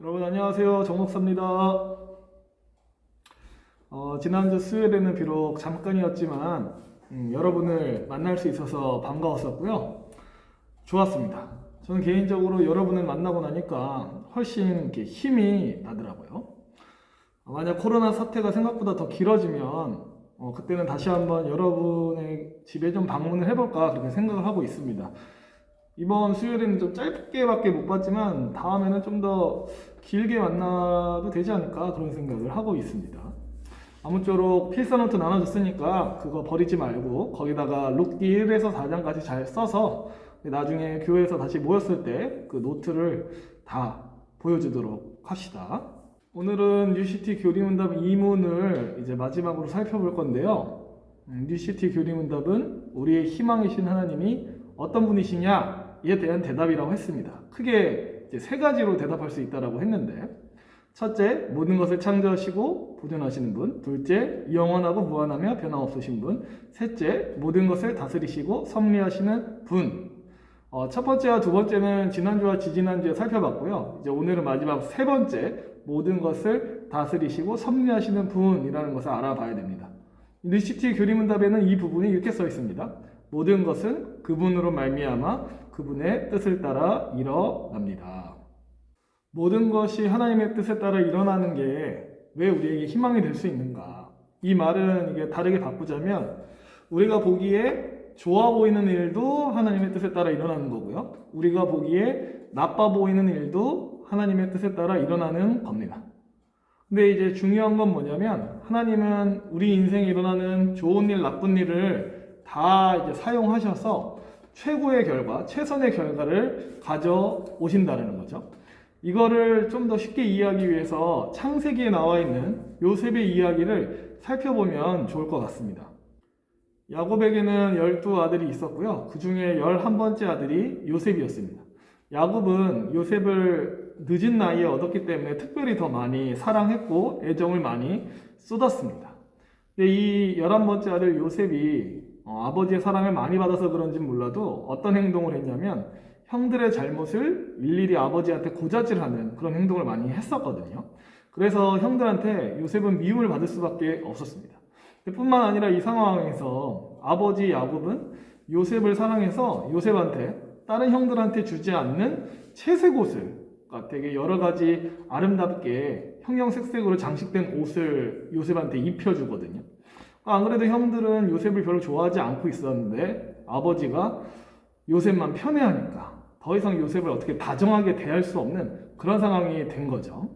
여러분 안녕하세요. 정목사입니다. 지난주 수요일에는 비록 잠깐이었지만 여러분을 만날 수 있어서 반가웠었고요. 좋았습니다. 저는 개인적으로 여러분을 만나고 나니까 훨씬 이렇게 힘이 나더라고요. 만약 코로나 사태가 생각보다 더 길어지면 그때는 다시 한번 여러분의 집에 좀 방문을 해볼까 그렇게 생각을 하고 있습니다. 이번 수요일에는 좀 짧게밖에 못 봤지만 다음에는 좀 더 길게 만나도 되지 않을까 그런 생각을 하고 있습니다. 아무쪼록 필사노트 나눠줬으니까 그거 버리지 말고 거기다가 룻기 1에서 4장까지 잘 써서 나중에 교회에서 다시 모였을 때 그 노트를 다 보여주도록 합시다. 오늘은 UCT 교리문답 2문을 이제 마지막으로 살펴볼 건데요. UCT 교리문답은 우리의 희망이신 하나님이 어떤 분이시냐 이에 대한 대답이라고 했습니다. 크게 이제 세 가지로 대답할 수 있다고 했는데, 첫째, 모든 것을 창조하시고 보존하시는 분. 둘째, 영원하고 무한하며 변함없으신 분. 셋째, 모든 것을 다스리시고 섭리하시는 분. 첫 번째와 두 번째는 지난주와 지지난주에 살펴봤고요. 이제 오늘은 마지막 세 번째, 모든 것을 다스리시고 섭리하시는 분이라는 것을 알아봐야 됩니다. UCT 교리문답에는 이 부분이 이렇게 써 있습니다. 모든 것은 그분으로 말미암아 그분의 뜻을 따라 일어납니다. 모든 것이 하나님의 뜻에 따라 일어나는 게 왜 우리에게 희망이 될 수 있는가? 이 말은 이게 다르게 바꾸자면 우리가 보기에 좋아 보이는 일도 하나님의 뜻에 따라 일어나는 거고요. 우리가 보기에 나빠 보이는 일도 하나님의 뜻에 따라 일어나는 겁니다. 근데 이제 중요한 건 뭐냐면 하나님은 우리 인생에 일어나는 좋은 일, 나쁜 일을 다 이제 사용하셔서 최고의 결과, 최선의 결과를 가져오신다는 거죠. 이거를 좀 더 쉽게 이해하기 위해서 창세기에 나와 있는 요셉의 이야기를 살펴보면 좋을 것 같습니다. 야곱에게는 12아들이 있었고요. 그 중에 11번째 아들이 요셉이었습니다. 야곱은 요셉을 늦은 나이에 얻었기 때문에 특별히 더 많이 사랑했고 애정을 많이 쏟았습니다. 근데 이 11번째 아들 요셉이 아버지의 사랑을 많이 받아서 그런지는 몰라도 어떤 행동을 했냐면 형들의 잘못을 일일이 아버지한테 고자질하는 그런 행동을 많이 했었거든요. 그래서 형들한테 요셉은 미움을 받을 수밖에 없었습니다. 뿐만 아니라 이 상황에서 아버지 야곱은 요셉을 사랑해서 요셉한테 다른 형들한테 주지 않는 채색 옷을, 그러니까 되게 여러 가지 아름답게 형형색색으로 장식된 옷을 요셉한테 입혀주거든요. 안 그래도 형들은 요셉을 별로 좋아하지 않고 있었는데 아버지가 요셉만 편애하니까 더 이상 요셉을 어떻게 다정하게 대할 수 없는 그런 상황이 된 거죠.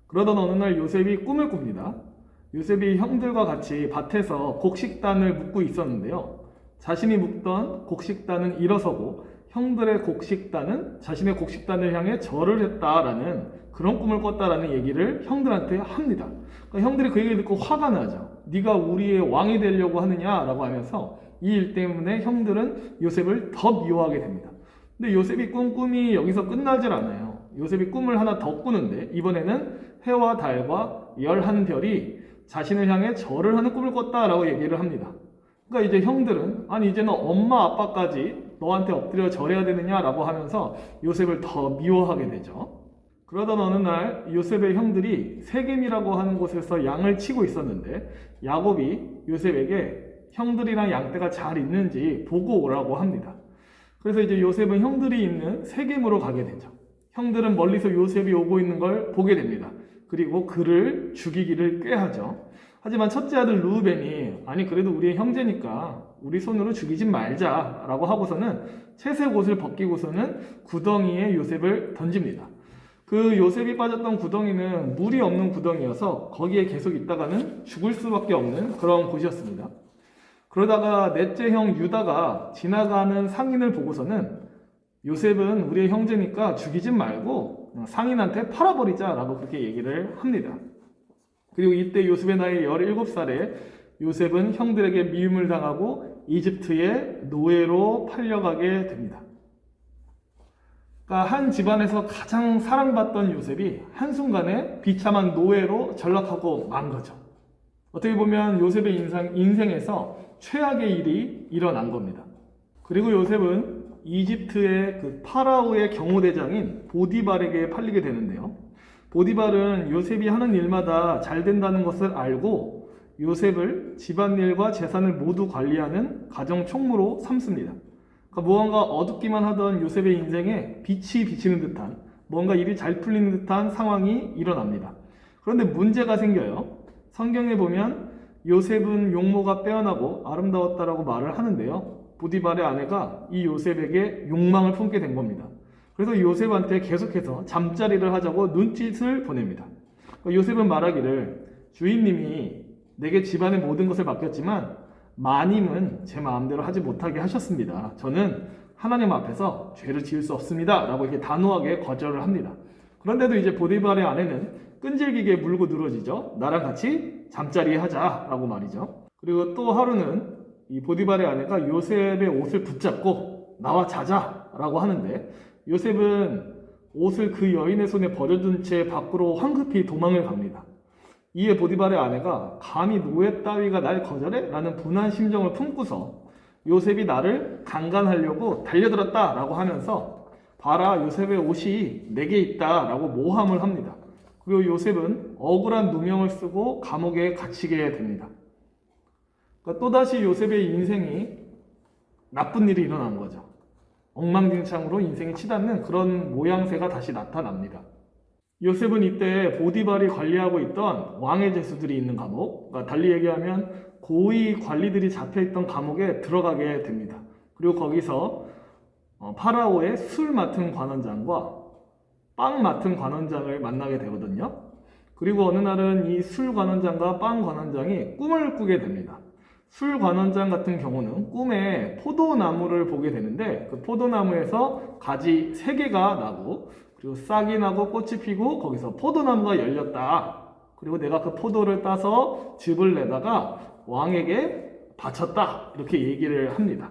그러던 어느 날 요셉이 꿈을 꿉니다. 요셉이 형들과 같이 밭에서 곡식단을 묶고 있었는데요. 자신이 묶던 곡식단은 일어서고 형들의 곡식단은 자신의 곡식단을 향해 절을 했다라는 그런 꿈을 꿨다라는 얘기를 형들한테 합니다. 그러니까 형들이 그 얘기를 듣고 화가 나죠. 네가 우리의 왕이 되려고 하느냐라고 하면서 이 일 때문에 형들은 요셉을 더 미워하게 됩니다. 근데 요셉이 꾼 꿈이 여기서 끝나질 않아요. 요셉이 꿈을 하나 더 꾸는데 이번에는 해와 달과 11별이 자신을 향해 절을 하는 꿈을 꿨다라고 얘기를 합니다. 그러니까 이제 형들은 아니 이제는 엄마 아빠까지 너한테 엎드려 절해야 되느냐라고 하면서 요셉을 더 미워하게 되죠. 그러던 어느 날 요셉의 형들이 세겜이라고 하는 곳에서 양을 치고 있었는데 야곱이 요셉에게 형들이랑 양떼가 잘 있는지 보고 오라고 합니다. 그래서 이제 요셉은 형들이 있는 세겜으로 가게 되죠. 형들은 멀리서 요셉이 오고 있는 걸 보게 됩니다. 그리고 그를 죽이기를 꾀하죠. 하지만 첫째 아들 르우벤이 아니 그래도 우리의 형제니까 우리 손으로 죽이지 말자라고 하고서는 채색 옷을 벗기고서는 구덩이에 요셉을 던집니다. 그 요셉이 빠졌던 구덩이는 물이 없는 구덩이여서 거기에 계속 있다가는 죽을 수밖에 없는 그런 곳이었습니다. 그러다가 넷째 형 유다가 지나가는 상인을 보고서는 요셉은 우리의 형제니까 죽이지 말고 상인한테 팔아버리자라고 그렇게 얘기를 합니다. 그리고 이때 요셉의 나이 17살에 요셉은 형들에게 미움을 당하고 이집트의 노예로 팔려가게 됩니다. 그러니까 한 집안에서 가장 사랑받던 요셉이 한순간에 비참한 노예로 전락하고 만 거죠. 어떻게 보면 요셉의 인생에서 최악의 일이 일어난 겁니다. 그리고 요셉은 이집트의 그 파라오의 경호대장인 보디발에게 팔리게 되는데요. 보디발은 요셉이 하는 일마다 잘 된다는 것을 알고 요셉을 집안일과 재산을 모두 관리하는 가정 총무로 삼습니다. 그러니까 무언가 어둡기만 하던 요셉의 인생에 빛이 비치는 듯한, 뭔가 일이 잘 풀리는 듯한 상황이 일어납니다. 그런데 문제가 생겨요. 성경에 보면 요셉은 용모가 빼어나고 아름다웠다라고 말을 하는데요. 보디발의 아내가 이 요셉에게 욕망을 품게 된 겁니다. 그래서 요셉한테 계속해서 잠자리를 하자고 눈짓을 보냅니다. 요셉은 말하기를, 주인님이 내게 집안의 모든 것을 맡겼지만 마님은 제 마음대로 하지 못하게 하셨습니다. 저는 하나님 앞에서 죄를 지을 수 없습니다. 라고 이렇게 단호하게 거절을 합니다. 그런데도 이제 보디발의 아내는 끈질기게 물고 늘어지죠. 나랑 같이 잠자리 하자 라고 말이죠. 그리고 또 하루는 이 보디발의 아내가 요셉의 옷을 붙잡고 나와 자자 라고 하는데, 요셉은 옷을 그 여인의 손에 버려둔 채 밖으로 황급히 도망을 갑니다. 이에 보디발의 아내가 감히 노예 따위가 날 거절해? 라는 분한 심정을 품고서 요셉이 나를 강간하려고 달려들었다 라고 하면서, 봐라, 요셉의 옷이 내게 있다 라고 모함을 합니다. 그리고 요셉은 억울한 누명을 쓰고 감옥에 갇히게 됩니다. 그러니까 또다시 요셉의 인생이 나쁜 일이 일어난 거죠. 엉망진창으로 인생이 치닫는 그런 모양새가 다시 나타납니다. 요셉은 이때 보디발이 관리하고 있던 왕의 제수들이 있는 감옥, 그러니까 달리 얘기하면 고위 관리들이 잡혀있던 감옥에 들어가게 됩니다. 그리고 거기서 파라오의 술 맡은 관원장과 빵 맡은 관원장을 만나게 되거든요. 그리고 어느 날은 이 술 관원장과 빵 관원장이 꿈을 꾸게 됩니다. 술 관원장 같은 경우는 꿈에 포도나무를 보게 되는데, 그 포도나무에서 가지 3개가 나고, 그리고 싹이 나고 꽃이 피고 거기서 포도나무가 열렸다. 그리고 내가 그 포도를 따서 즙을 내다가 왕에게 바쳤다. 이렇게 얘기를 합니다.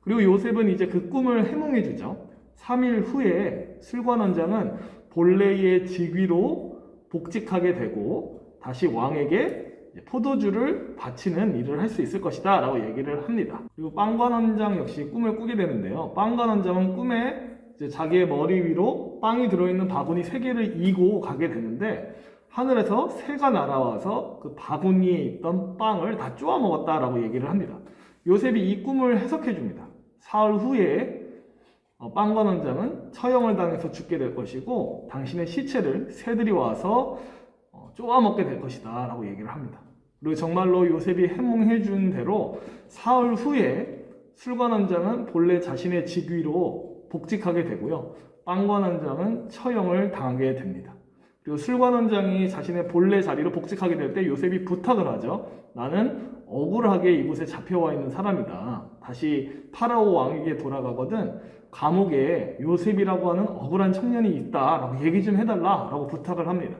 그리고 요셉은 이제 그 꿈을 해몽해 주죠. 3일 후에 술관원장은 본래의 직위로 복직하게 되고 다시 왕에게 포도주를 바치는 일을 할 수 있을 것이다 라고 얘기를 합니다. 그리고 빵관원장 역시 꿈을 꾸게 되는데요. 빵관원장은 꿈에 이제 자기의 머리 위로 빵이 들어있는 바구니 3개를 이고 가게 되는데, 하늘에서 새가 날아와서 그 바구니에 있던 빵을 다 쪼아 먹었다 라고 얘기를 합니다. 요셉이 이 꿈을 해석해 줍니다. 사흘 후에 빵관원장은 처형을 당해서 죽게 될 것이고 당신의 시체를 새들이 와서 쪼아 먹게 될 것이다 라고 얘기를 합니다. 그리고 정말로 요셉이 해몽해 준 대로 사흘 후에 술관원장은 본래 자신의 직위로 복직하게 되고요. 빵관원장은 처형을 당하게 됩니다. 그리고 술관원장이 자신의 본래 자리로 복직하게 될 때 요셉이 부탁을 하죠. 나는 억울하게 이곳에 잡혀와 있는 사람이다. 다시 파라오 왕에게 돌아가거든 감옥에 요셉이라고 하는 억울한 청년이 있다 라고 얘기 좀 해달라 라고 부탁을 합니다.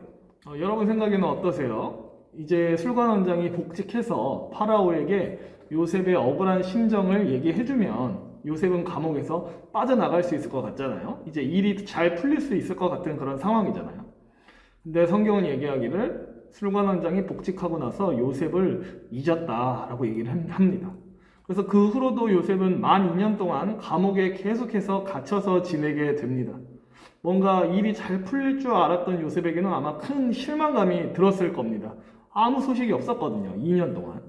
여러분 생각에는 어떠세요? 이제 술관원장이 복직해서 파라오에게 요셉의 억울한 심정을 얘기해주면 요셉은 감옥에서 빠져나갈 수 있을 것 같잖아요. 이제 일이 잘 풀릴 수 있을 것 같은 그런 상황이잖아요. 근데 성경은 얘기하기를 술관원장이 복직하고 나서 요셉을 잊었다라고 얘기를 합니다. 그래서 그 후로도 요셉은 만 2년 동안 감옥에 계속해서 갇혀서 지내게 됩니다. 뭔가 일이 잘 풀릴 줄 알았던 요셉에게는 아마 큰 실망감이 들었을 겁니다. 아무 소식이 없었거든요. 2년 동안.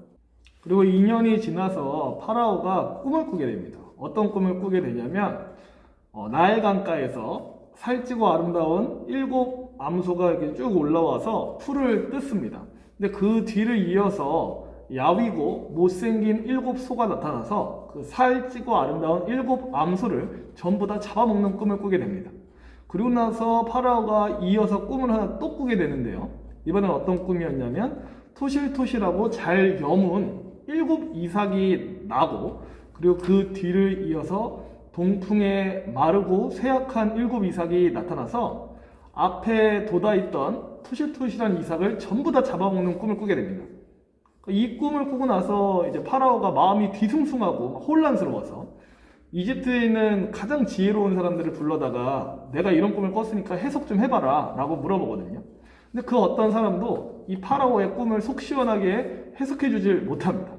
그리고 2년이 지나서 파라오가 꿈을 꾸게 됩니다. 어떤 꿈을 꾸게 되냐면 나일 강가에서 살찌고 아름다운 7 암소가 이렇게 쭉 올라와서 풀을 뜯습니다. 근데 그 뒤를 이어서 야위고 못생긴 7 소가 나타나서 그 살찌고 아름다운 7 암소를 전부 다 잡아먹는 꿈을 꾸게 됩니다. 그리고 나서 파라오가 이어서 꿈을 하나 또 꾸게 되는데요. 이번엔 어떤 꿈이었냐면 토실토실하고 잘 여문 7 이삭이 나고, 그리고 그 뒤를 이어서 동풍에 마르고 쇠약한 7 이삭이 나타나서 앞에 돋아있던 토실토실한 이삭을 전부 다 잡아먹는 꿈을 꾸게 됩니다. 이 꿈을 꾸고 나서 이제 파라오가 마음이 뒤숭숭하고 혼란스러워서 이집트에 있는 가장 지혜로운 사람들을 불러다가 내가 이런 꿈을 꿨으니까 해석 좀 해봐라 라고 물어보거든요. 근데 그 어떤 사람도 이 파라오의 꿈을 속 시원하게 해석해주질 못합니다.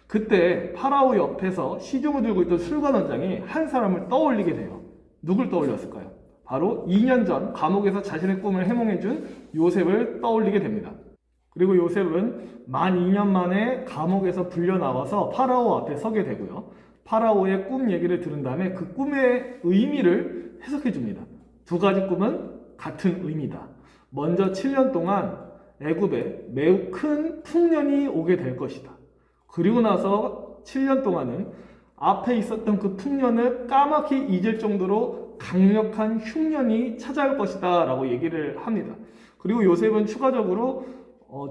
그때 파라오 옆에서 시중을 들고 있던 술관원장이 한 사람을 떠올리게 돼요. 누굴 떠올렸을까요? 바로 2년 전 감옥에서 자신의 꿈을 해몽해준 요셉을 떠올리게 됩니다. 그리고 요셉은 만 2년 만에 감옥에서 불려나와서 파라오 앞에 서게 되고요. 파라오의 꿈 얘기를 들은 다음에 그 꿈의 의미를 해석해 줍니다. 두 가지 꿈은 같은 의미다. 먼저 7년 동안 애굽에 매우 큰 풍년이 오게 될 것이다. 그리고 나서 7년 동안은 앞에 있었던 그 풍년을 까맣게 잊을 정도로 강력한 흉년이 찾아올 것이다 라고 얘기를 합니다. 그리고 요셉은 추가적으로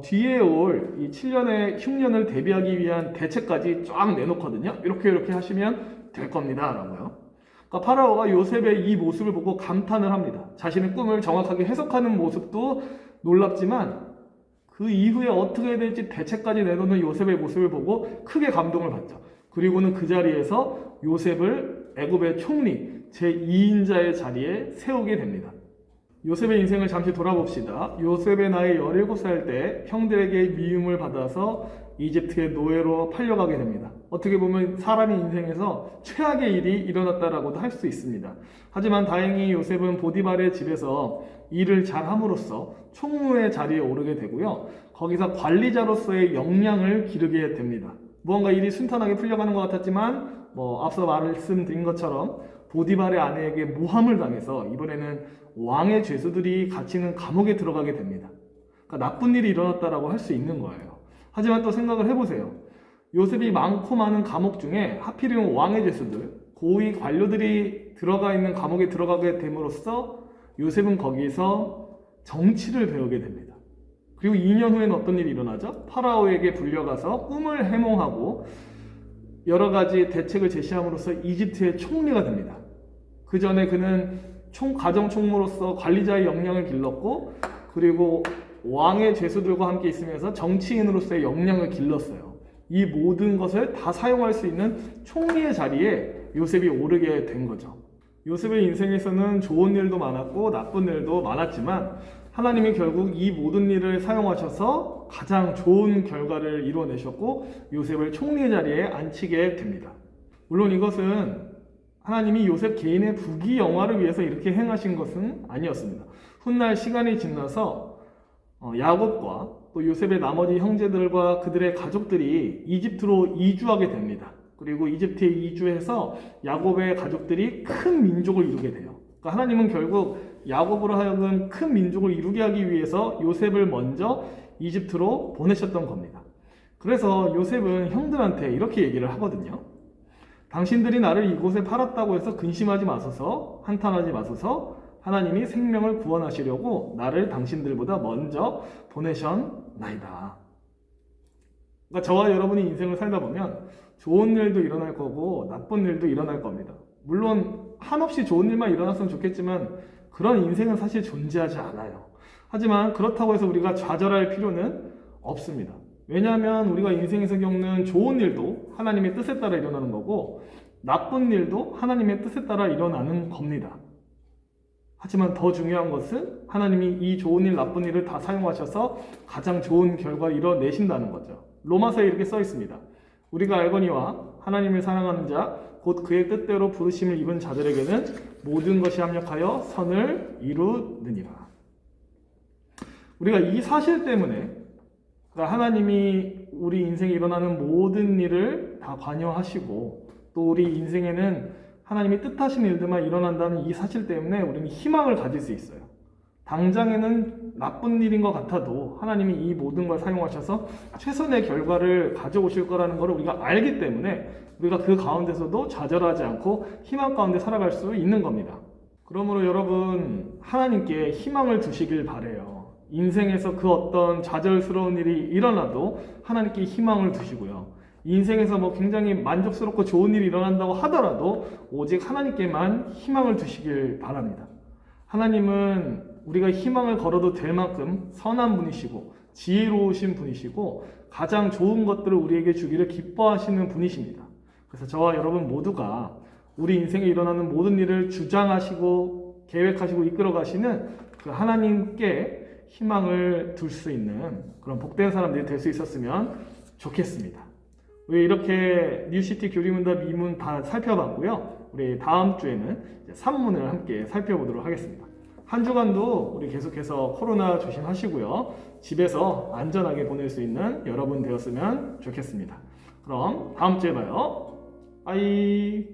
뒤에 올 이 7년의 흉년을 대비하기 위한 대책까지 쫙 내놓거든요. 이렇게 하시면 될 겁니다 라고요. 그러니까 파라오가 요셉의 이 모습을 보고 감탄을 합니다. 자신의 꿈을 정확하게 해석하는 모습도 놀랍지만 그 이후에 어떻게 해야 될지 대책까지 내놓는 요셉의 모습을 보고 크게 감동을 받죠. 그리고는 그 자리에서 요셉을 애굽의 총리 제2인자의 자리에 세우게 됩니다. 요셉의 인생을 잠시 돌아봅시다. 요셉의 나이 17살 때 형들에게 미움을 받아서 이집트의 노예로 팔려가게 됩니다. 어떻게 보면 사람의 인생에서 최악의 일이 일어났다라고도 할 수 있습니다. 하지만 다행히 요셉은 보디발의 집에서 일을 잘 함으로써 총무의 자리에 오르게 되고요. 거기서 관리자로서의 역량을 기르게 됩니다. 무언가 일이 순탄하게 풀려가는 것 같았지만 앞서 말씀드린 것처럼 보디발의 아내에게 모함을 당해서 이번에는 왕의 죄수들이 갇히는 감옥에 들어가게 됩니다. 그러니까 나쁜 일이 일어났다라고 할 수 있는 거예요. 하지만 또 생각을 해보세요. 요셉이 많고 많은 감옥 중에 하필이면 왕의 죄수들, 고위 관료들이 들어가 있는 감옥에 들어가게 됨으로써 요셉은 거기서 정치를 배우게 됩니다. 그리고 2년 후에는 어떤 일이 일어나죠? 파라오에게 불려가서 꿈을 해몽하고 여러 가지 대책을 제시함으로써 이집트의 총리가 됩니다. 그 전에 그는 가정 총무로서 관리자의 역량을 길렀고 그리고 왕의 죄수들과 함께 있으면서 정치인으로서의 역량을 길렀어요. 이 모든 것을 다 사용할 수 있는 총리의 자리에 요셉이 오르게 된 거죠. 요셉의 인생에서는 좋은 일도 많았고 나쁜 일도 많았지만 하나님이 결국 이 모든 일을 사용하셔서 가장 좋은 결과를 이루어내셨고 요셉을 총리의 자리에 앉히게 됩니다. 물론 이것은 하나님이 요셉 개인의 부귀영화를 위해서 이렇게 행하신 것은 아니었습니다. 훗날 시간이 지나서 야곱과 또 요셉의 나머지 형제들과 그들의 가족들이 이집트로 이주하게 됩니다. 그리고 이집트에 이주해서 야곱의 가족들이 큰 민족을 이루게 돼요. 그러니까 하나님은 결국 야곱으로 하여금 큰 민족을 이루게 하기 위해서 요셉을 먼저 이집트로 보내셨던 겁니다. 그래서 요셉은 형들한테 이렇게 얘기를 하거든요. 당신들이 나를 이곳에 팔았다고 해서 근심하지 마소서, 한탄하지 마소서. 하나님이 생명을 구원하시려고 나를 당신들보다 먼저 보내셨나이다. 그러니까 저와 여러분이 인생을 살다 보면 좋은 일도 일어날 거고 나쁜 일도 일어날 겁니다. 물론 한없이 좋은 일만 일어났으면 좋겠지만 그런 인생은 사실 존재하지 않아요. 하지만 그렇다고 해서 우리가 좌절할 필요는 없습니다. 왜냐하면 우리가 인생에서 겪는 좋은 일도 하나님의 뜻에 따라 일어나는 거고 나쁜 일도 하나님의 뜻에 따라 일어나는 겁니다. 하지만 더 중요한 것은 하나님이 이 좋은 일, 나쁜 일을 다 사용하셔서 가장 좋은 결과를 이뤄내신다는 거죠. 로마서에 이렇게 써 있습니다. 우리가 알거니와 하나님을 사랑하는 자, 곧 그의 뜻대로 부르심을 입은 자들에게는 모든 것이 합력하여 선을 이루느니라. 우리가 이 사실 때문에 그러니까 하나님이 우리 인생에 일어나는 모든 일을 다 관여하시고 또 우리 인생에는 하나님이 뜻하신 일들만 일어난다는 이 사실 때문에 우리는 희망을 가질 수 있어요. 당장에는 나쁜 일인 것 같아도 하나님이 이 모든 걸 사용하셔서 최선의 결과를 가져오실 거라는 걸 우리가 알기 때문에 우리가 그 가운데서도 좌절하지 않고 희망 가운데 살아갈 수 있는 겁니다. 그러므로 여러분 하나님께 희망을 두시길 바라요. 인생에서 그 어떤 좌절스러운 일이 일어나도 하나님께 희망을 두시고요. 인생에서 굉장히 만족스럽고 좋은 일이 일어난다고 하더라도 오직 하나님께만 희망을 두시길 바랍니다. 하나님은 우리가 희망을 걸어도 될 만큼 선한 분이시고 지혜로우신 분이시고 가장 좋은 것들을 우리에게 주기를 기뻐하시는 분이십니다. 그래서 저와 여러분 모두가 우리 인생에 일어나는 모든 일을 주장하시고 계획하시고 이끌어 가시는 그 하나님께 희망을 둘 수 있는 그런 복된 사람들이 될 수 있었으면 좋겠습니다. 우리 이렇게 뉴시티 교리문답 미문 다 살펴봤고요. 우리 다음 주에는 이제 산문을 함께 살펴보도록 하겠습니다. 한 주간도 우리 계속해서 코로나 조심하시고요. 집에서 안전하게 보낼 수 있는 여러분 되었으면 좋겠습니다. 그럼 다음 주에 봐요. 빠이.